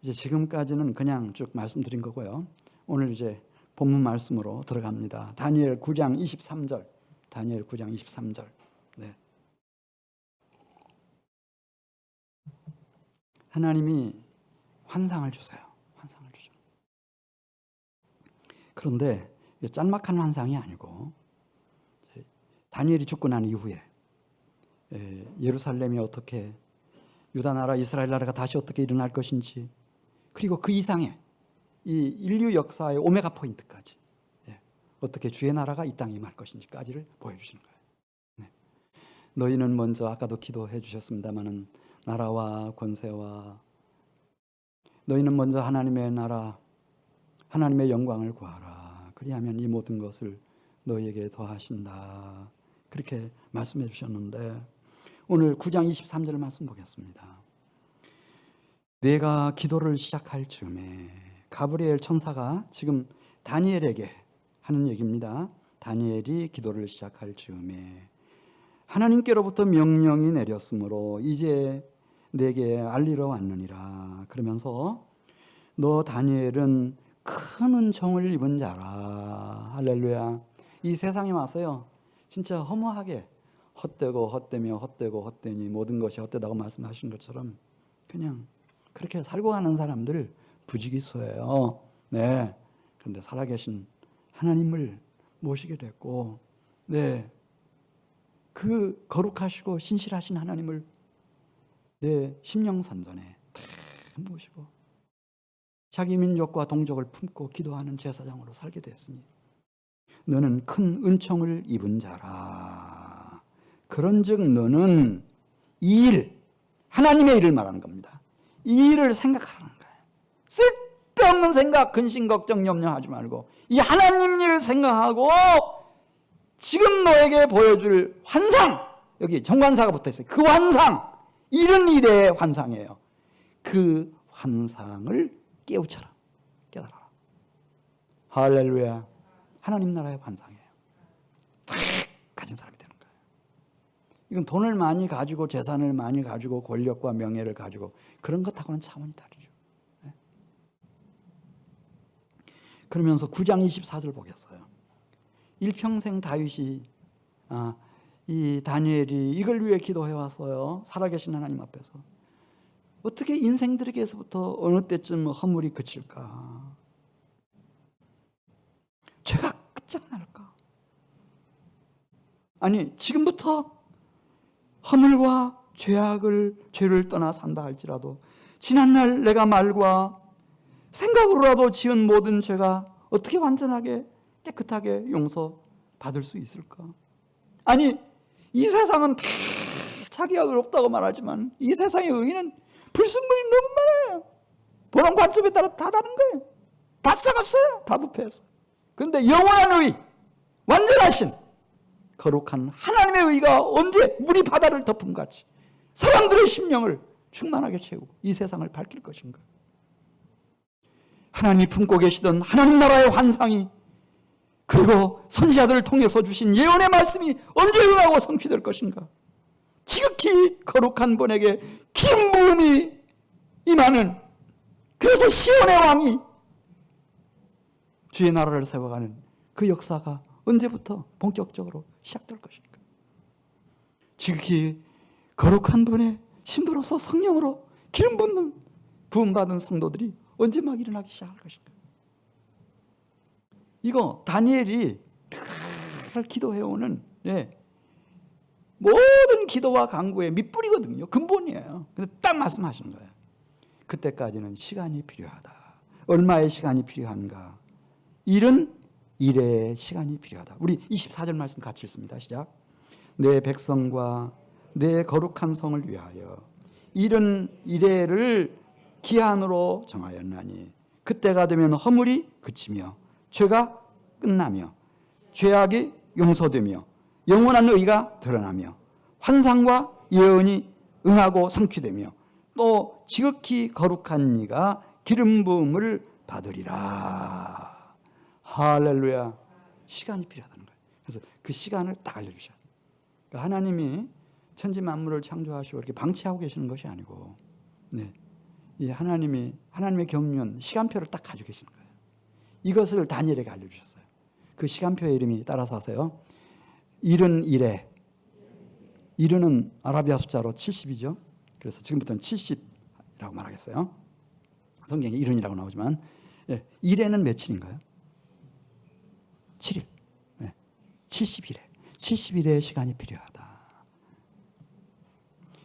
이제 지금까지는 그냥 쭉 말씀드린 거고요. 오늘 이제 본문 말씀으로 들어갑니다. 다니엘 9장 23절. 다니엘 9장 23절. 네. 하나님이 환상을 주세요. 환상을 주죠. 그런데 짤막한 환상이 아니고 다니엘이 죽고 난 이후에 예루살렘이 어떻게 유다 나라, 이스라엘 나라가 다시 어떻게 일어날 것인지, 그리고 그 이상의 이 인류 역사의 오메가 포인트까지 어떻게 주의 나라가 이 땅에 임할 것인지까지를 보여주시는 거예요. 네. 너희는 먼저 아까도 기도해 주셨습니다마는 나라와 권세와 너희는 먼저 하나님의 나라, 하나님의 영광을 구하라. 그리하면 이 모든 것을 너희에게 더하신다. 그렇게 말씀해 주셨는데 오늘 9장 23절 말씀 보겠습니다. 내가 기도를 시작할 즈음에 가브리엘 천사가 지금 다니엘에게 하는 얘기입니다. 다니엘이 기도를 시작할 즈음에 하나님께로부터 명령이 내렸으므로 이제 내게 알리러 왔느니라. 그러면서 너 다니엘은 큰 은총을 입은 자라. 할렐루야. 이 세상에 와서요 진짜 허무하게 헛되고 헛되며 헛되고 헛되니 모든 것이 헛되다고 말씀하신 것처럼 그냥 그렇게 살고 가는 사람들 부지기수예요. 네. 그런데 살아계신 하나님을 모시게 됐고, 네, 그 거룩하시고 신실하신 하나님을 내 심령선전에 다 모시고 자기 민족과 동족을 품고 기도하는 제사장으로 살게 됐으니 너는 큰 은총을 입은 자라. 그런즉 너는 이 일, 하나님의 일을 말하는 겁니다. 이 일을 생각하라는 거예요. 쓸데없는 생각, 근심, 걱정, 염려하지 말고 이 하나님 일을 생각하고 지금 너에게 보여줄 환상, 여기 정관사가 붙어있어요. 그 환상, 이런 일의 환상이에요. 그 환상을 깨우쳐라, 깨달아라. 할렐루야. 하나님 나라의 환상이에요. 탁 가진 사람이 되는 거예요. 이건 돈을 많이 가지고 재산을 많이 가지고 권력과 명예를 가지고 그런 것하고는 차원이 다르죠. 네? 그러면서 9장 24절 보겠어요. 일평생 다윗이 이 다니엘이 이걸 위해 기도해 왔어요. 살아계신 하나님 앞에서. 어떻게 인생들에게서부터 어느 때쯤 허물이 그칠까? 죄가 끝장날까? 아니 지금부터 허물과 죄를 떠나 산다 할지라도 지난날 내가 말과 생각으로라도 지은 모든 죄가 어떻게 완전하게 깨끗하게 용서받을 수 있을까? 아니 이 세상은 다 자기가 의롭다고 말하지만 이 세상의 의인은 불순물이 너무 많아요. 보는 관점에 따라 다 다른 거예요. 다 썩었어요. 다 부패했어요. 그런데 영원한 의, 완전하신 거룩한 하나님의 의가 언제 물이 바다를 덮은 같이 사람들의 심령을 충만하게 채우고 이 세상을 밝힐 것인가? 하나님이 품고 계시던 하나님 나라의 환상이 그리고 선지자들을 통해서 주신 예언의 말씀이 언제 응하고 성취될 것인가? 지극히 거룩한 분에게 기름 부음이 임하는, 그래서 시온의 왕이 주의 나라를 세워가는 그 역사가 언제부터 본격적으로 시작될 것인가? 지극히 거룩한 분의 신부로서 성령으로 기름 붓는 부음받은 성도들이 언제 막 일어나기 시작할 것인가? 이거 다니엘이 늘 기도해오는 모든 기도와 간구의 밑뿌리거든요. 근본이에요. 근데 딱 말씀하신 거예요. 그때까지는 시간이 필요하다. 얼마의 시간이 필요한가? 일은 일의 시간이 필요하다. 우리 24절 말씀 같이 읽습니다. 시작. 내 백성과 내 거룩한 성을 위하여 일은 이래를 기한으로 정하였나니 그때가 되면 허물이 그치며 죄가 끝나며 죄악이 용서되며 영원한 의가 드러나며 환상과 예언이 응하고 성취되며 또 지극히 거룩한 이가 기름 부음을 받으리라. 할렐루야. 시간이 필요하다는 거예요. 그래서 그 시간을 딱 알려주셔요. 그러니까 하나님이 천지 만물을 창조하시고 이렇게 방치하고 계시는 것이 아니고, 이 하나님의 경륜 시간표를 딱 가지고 계시는 거예요. 이것을 다니엘에게 알려주셨어요. 그 시간표의 이름이 따라서 하세요. 일은 일에, 일은 아라비아 숫자로 70이죠. 그래서 지금부터는 70이라고 말하겠어요. 성경에 일흔이라고 나오지만 일에는 며칠인가요? 7일. 70일에. 70일의 시간이 필요하다.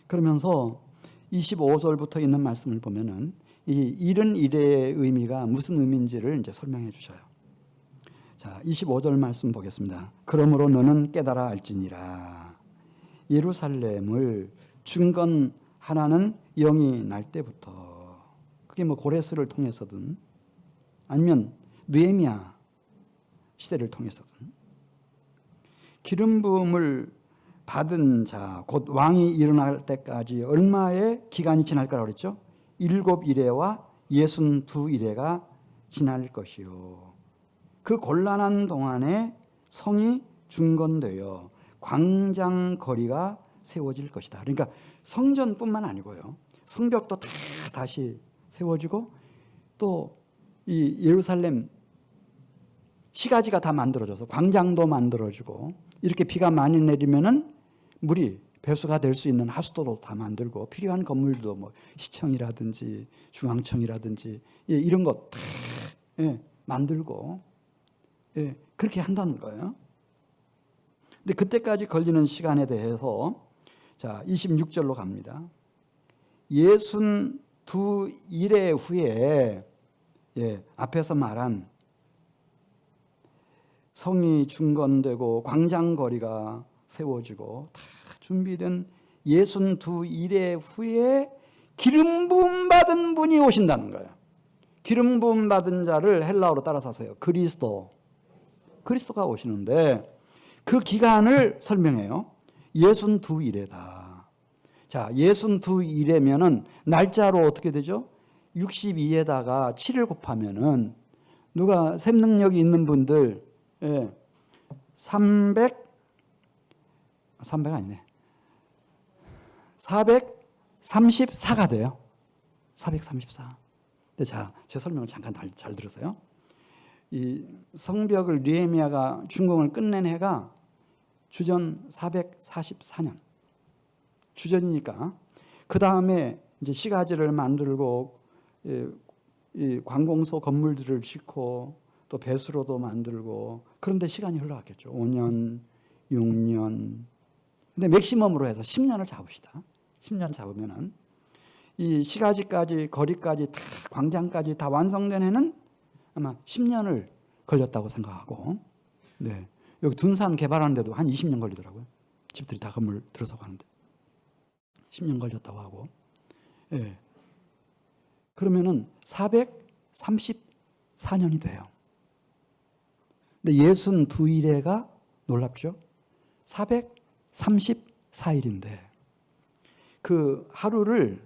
그러면서 25절부터 있는 말씀을 보면은 이 일은 일의 의미가 무슨 의미인지를 이제 설명해 주셔요. 자, 25절 말씀 보겠습니다. 그러므로 너는 깨달아 알지니라. 예루살렘을 중건하라는 영이 날 때부터, 그게 뭐 고레스를 통해서든 아니면 느헤미야 시대를 통해서든 기름 부음을 받은 자, 곧 왕이 일어날 때까지 얼마의 기간이 지날 거라고 그랬죠? 7일에와 62일에가 지날 것이요. 그 곤란한 동안에 성이 중건되어 광장 거리가 세워질 것이다. 그러니까 성전뿐만 아니고요, 성벽도 다 다시 세워지고 또 이 예루살렘 시가지가 다 만들어져서 광장도 만들어지고, 이렇게 비가 많이 내리면은 물이 배수가 될 수 있는 하수도도 다 만들고, 필요한 건물도 뭐 시청이라든지 중앙청이라든지 이런 것 다 만들고 그렇게 한다는 거예요. 근데 그때까지 걸리는 시간에 대해서 자 26절로 갑니다. 62일의 후에 앞에서 말한 성이 중건되고 광장거리가 세워지고 다 준비된 62일의 후에 기름 부음 받은 분이 오신다는 거예요. 기름 부음 받은 자를 헬라어로 따라서 하세요. 그리스도가 오시는데 그 기간을 설명해요. 62일에다. 자, 62일이면은 날짜로 어떻게 되죠? 62에다가 7을 곱하면은, 누가 셈 능력이 있는 분들 300 아니네. 434가 돼요. 434. 근데 자, 제 설명을 잠깐 잘 들으세요. 이 성벽을 느헤미야가 준공을 끝낸 해가 주전 444년. 주전이니까 그 다음에 이제 시가지를 만들고 이 관공서 건물들을 짓고 또 배수로도 만들고, 그런데 시간이 흘러갔겠죠. 5년, 6년. 근데 맥시멈으로 해서 10년을 잡읍시다. 10년 잡으면은 이 시가지까지, 거리까지 다, 광장까지 다 완성된 해는 아마 10년을 걸렸다고 생각하고, 여기 둔산 개발하는데도 한 20년 걸리더라고요. 집들이 다 건물 들어서고 하는데 10년 걸렸다고 하고. 그러면은 434년이 돼요. 근데 62일에가 놀랍죠? 434일인데 그 하루를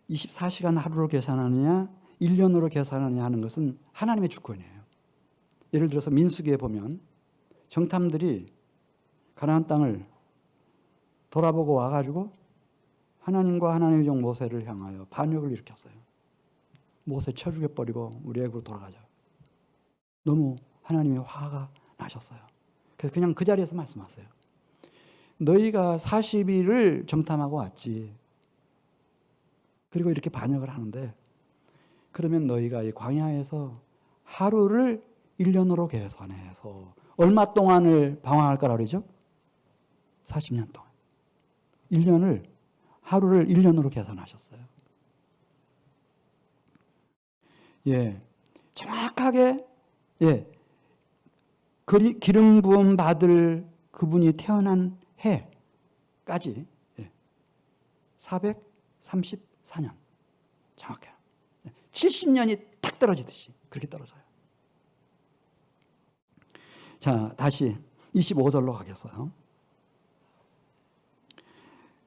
24시간 하루로 계산하느냐 1년으로 계산하느냐 하는 것은 하나님의 주권이에요. 예를 들어서 민수기에 보면 정탐들이 가나안 땅을 돌아보고 와가지고 하나님과 하나님의 종 모세를 향하여 반역을 일으켰어요. 모세 쳐 죽여버리고 우리 애굽으로 돌아가자. 너무 하나님의 화가 나셨어요. 그래서 그냥 그 자리에서 말씀하세요. 너희가 40일을 정탐하고 왔지. 그리고 이렇게 반역을 하는데, 그러면 너희가 이 광야에서 하루를 1년으로 계산해서 얼마 동안을 방황할 거라 그러죠? 40년 동안. 1년을, 하루를 1년으로 계산하셨어요. 정확하게, 기름 부음 받을 그분이 태어난 해까지 434년. 정확해요. 70년이 탁 떨어지듯이 그렇게 떨어져요. 자, 다시 25절로 가겠어요.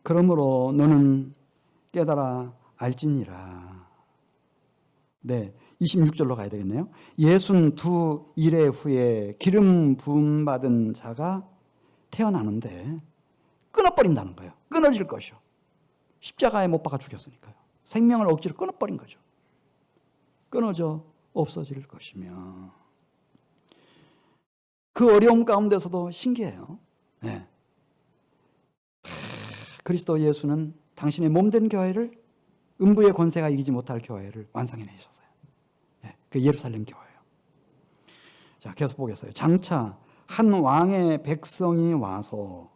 그러므로 너는 깨달아 알지니라. 26절로 가야 되겠네요. 62일의 후에 기름 부음 받은 자가 태어나는데 끊어버린다는 거예요. 끊어질 것이요. 십자가에 못 박아 죽였으니까요. 생명을 억지로 끊어버린 거죠. 끊어져 없어질 것이며, 그 어려움 가운데서도 신기해요. 그리스도 예수는 당신의 몸된 교회를 음부의 권세가 이기지 못할 교회를 완성해내셨어요. 예, 그 예루살렘 교회예요. 자, 계속 보겠어요. 장차 한 왕의 백성이 와서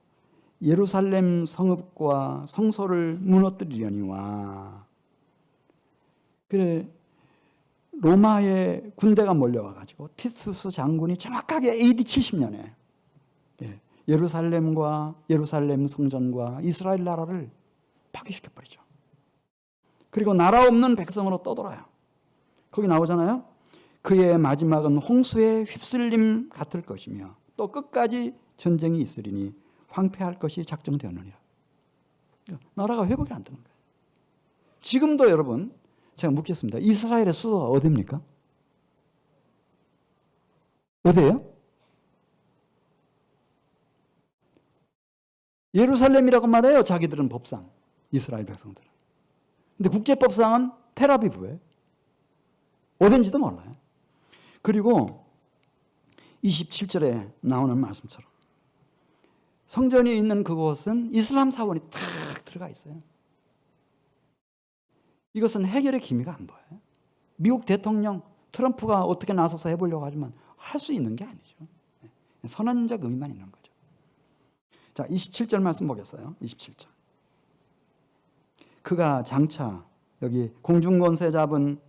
예루살렘 성읍과 성소를 무너뜨리려니와. 그래, 로마의 군대가 몰려와가지고 티투스 장군이 정확하게 AD 70년에 예루살렘과 예루살렘 성전과 이스라엘 나라를 파괴시켜버리죠. 그리고 나라 없는 백성으로 떠돌아요. 거기 나오잖아요. 그의 마지막은 홍수에 휩쓸림 같을 것이며 또 끝까지 전쟁이 있으리니 황폐할 것이 작정되었느니라. 나라가 회복이 안 되는 거예요. 지금도 여러분, 제가 묻겠습니다. 이스라엘의 수도가 어디입니까? 어디예요? 예루살렘이라고 말해요. 자기들은 법상, 이스라엘 백성들은. 근데 국제법상은 텔아비브예요. 어딘지도 몰라요. 그리고 27절에 나오는 말씀처럼 성전이 있는 그곳은 이슬람 사원이 탁 들어가 있어요. 이것은 해결의 기미가 안 보여요. 미국 대통령 트럼프가 어떻게 나서서 해보려고 하지만 할 수 있는 게 아니죠. 선언적 의미만 있는 거죠. 자, 27절 말씀 보겠어요. 27절. 그가 장차 여기 공중권세 잡은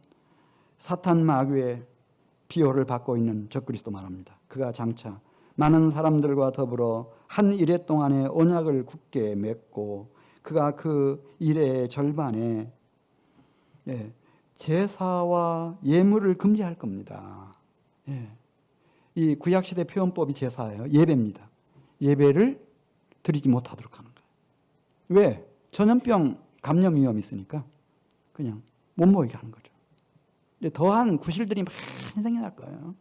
사탄 마귀의 비호를 받고 있는 적그리스도 말합니다. 그가 장차 많은 사람들과 더불어 한 일해 동안에 언약을 굳게 맺고 그가 그 일의 절반에 제사와 예물을 금지할 겁니다. 이 구약시대 표현법이 제사예요. 예배입니다. 예배를 드리지 못하도록 하는 거예요. 왜? 전염병 감염 위험이 있으니까 그냥 못 모이게 하는 거죠. 더한 구실들이 많이 생겨날 거예요.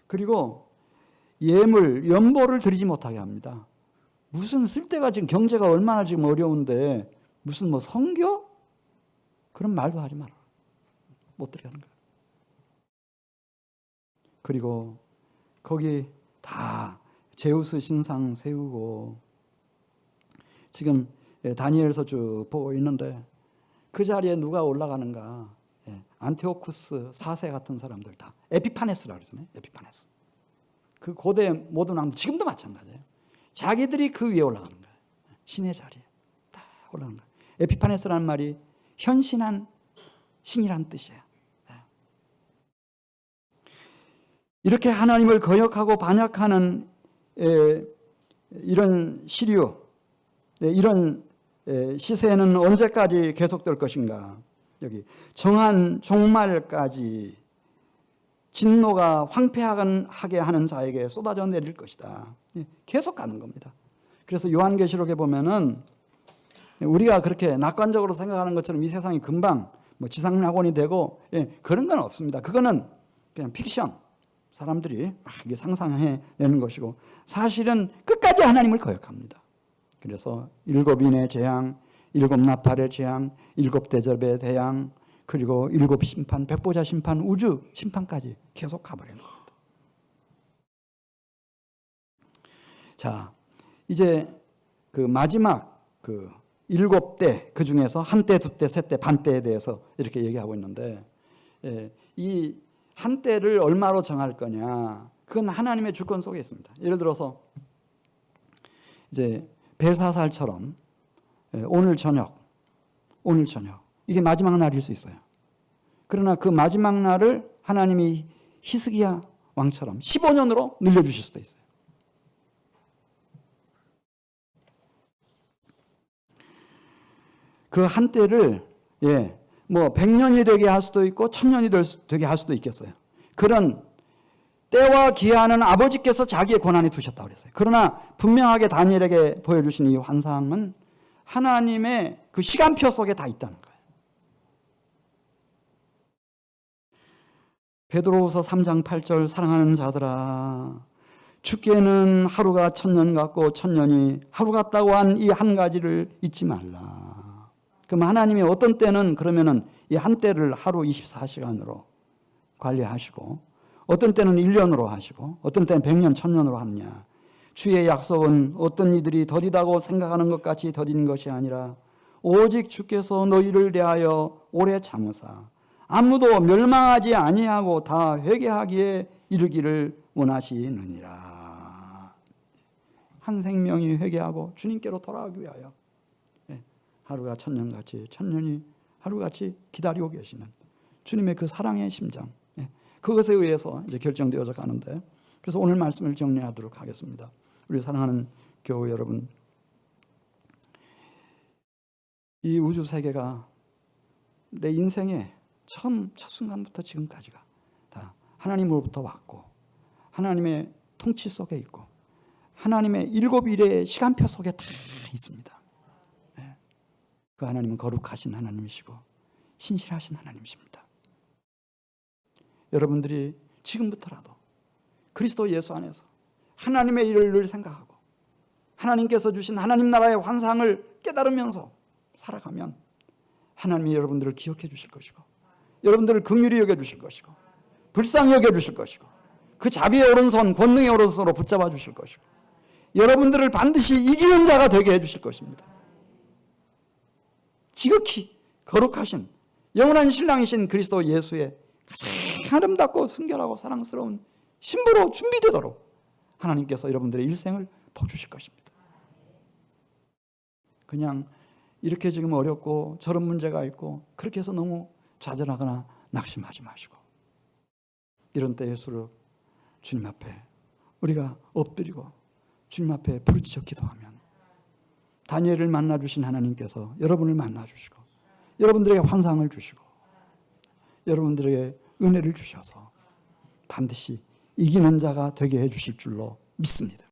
그리고 예물, 연보를 드리지 못하게 합니다. 무슨 쓸데가 지금 경제가 얼마나 지금 어려운데 무슨 뭐 선교? 그런 말도 하지 마라. 못 드리게 하는 거예요. 그리고 거기 다 제우스 신상 세우고 지금 다니엘서 쭉 보고 있는데 그 자리에 누가 올라가는가? 안티오쿠스 4세 같은 사람들 다 에피파네스라고 그러잖아요. 에피파네스. 그 고대 모든 왕들 지금도 마찬가지예요. 자기들이 그 위에 올라가는 거예요. 신의 자리에 다 올라가는 거예요. 에피파네스라는 말이 현신한 신이란 뜻이에요. 이렇게 하나님을 거역하고 반역하는 이런 시류, 이런 시세는 언제까지 계속될 것인가? 여기 정한 종말까지 진노가 황폐하게 하는 자에게 쏟아져 내릴 것이다. 계속 가는 겁니다. 그래서 요한계시록에 보면은 우리가 그렇게 낙관적으로 생각하는 것처럼 이 세상이 금방 뭐 지상낙원이 되고 그런 건 없습니다. 그거는 그냥 픽션. 사람들이 막 상상해내는 것이고 사실은 끝까지 하나님을 거역합니다. 그래서 7인의 재앙, 7나팔의 재앙, 7대접의 대양, 그리고 7심판, 백보자 심판, 우주 심판까지 계속 가버리는 겁니다. 자, 이제 그 마지막 그 7대 그 중에서 한 때, 두 때, 세 때, 반 때에 대해서 이렇게 얘기하고 있는데 이 한 때를 얼마로 정할 거냐? 그건 하나님의 주권 속에 있습니다. 예를 들어서 이제 벨사살처럼 오늘 저녁 이게 마지막 날일 수 있어요. 그러나 그 마지막 날을 하나님이 히스기야 왕처럼 15년으로 늘려주실 수도 있어요. 그 한때를 뭐 100년이 되게 할 수도 있고 1000년이 되게 할 수도 있겠어요. 그런 때와 기한은 아버지께서 자기의 권한에 두셨다고 그랬어요. 그러나 분명하게 다니엘에게 보여주신 이 환상은 하나님의 그 시간표 속에 다 있다는 거예요. 베드로후서 3장 8절 사랑하는 자들아 주께는 하루가 1000년 같고 1000년이 하루 같다고 한 이 한 가지를 잊지 말라. 그럼 하나님이 어떤 때는 그러면은 이 한 때를 하루 24시간으로 관리하시고 어떤 때는 1년으로 하시고 어떤 때는 100년, 1000년으로 하느냐. 주의 약속은 어떤 이들이 더디다고 생각하는 것 같이 더딘 것이 아니라 오직 주께서 너희를 대하여 오래 참으사 아무도 멸망하지 아니하고 다 회개하기에 이르기를 원하시느니라. 한 생명이 회개하고 주님께로 돌아가기 위하여 하루가 천년같이 천년이 하루같이 기다리고 계시는 주님의 그 사랑의 심장, 그것에 의해서 이제 결정되어져 가는데, 그래서 오늘 말씀을 정리하도록 하겠습니다. 우리 사랑하는 교회 여러분, 이 우주 세계가 내 인생의 첫 순간부터 지금까지가 다 하나님으로부터 왔고 하나님의 통치 속에 있고 하나님의 7일의 시간표 속에 다 있습니다. 그 하나님은 거룩하신 하나님이시고 신실하신 하나님이십니다. 여러분들이 지금부터라도 그리스도 예수 안에서 하나님의 일을 늘 생각하고 하나님께서 주신 하나님 나라의 환상을 깨달으면서 살아가면 하나님이 여러분들을 기억해 주실 것이고 여러분들을 긍휼히 여겨 주실 것이고 불쌍히 여겨 주실 것이고 그 자비의 오른손, 권능의 오른손으로 붙잡아 주실 것이고 여러분들을 반드시 이기는 자가 되게 해 주실 것입니다. 지극히 거룩하신 영원한 신랑이신 그리스도 예수의 가장 아름답고 순결하고 사랑스러운 신부로 준비되도록 하나님께서 여러분들의 일생을 복주실 것입니다. 그냥 이렇게 지금 어렵고 저런 문제가 있고 그렇게 해서 너무 좌절하거나 낙심하지 마시고 이런 때일수록 주님 앞에 우리가 엎드리고 주님 앞에 부르짖어 기도하면 다니엘을 만나주신 하나님께서 여러분을 만나주시고 여러분들에게 환상을 주시고 여러분들에게 은혜를 주셔서 반드시 이기는 자가 되게 해주실 줄로 믿습니다.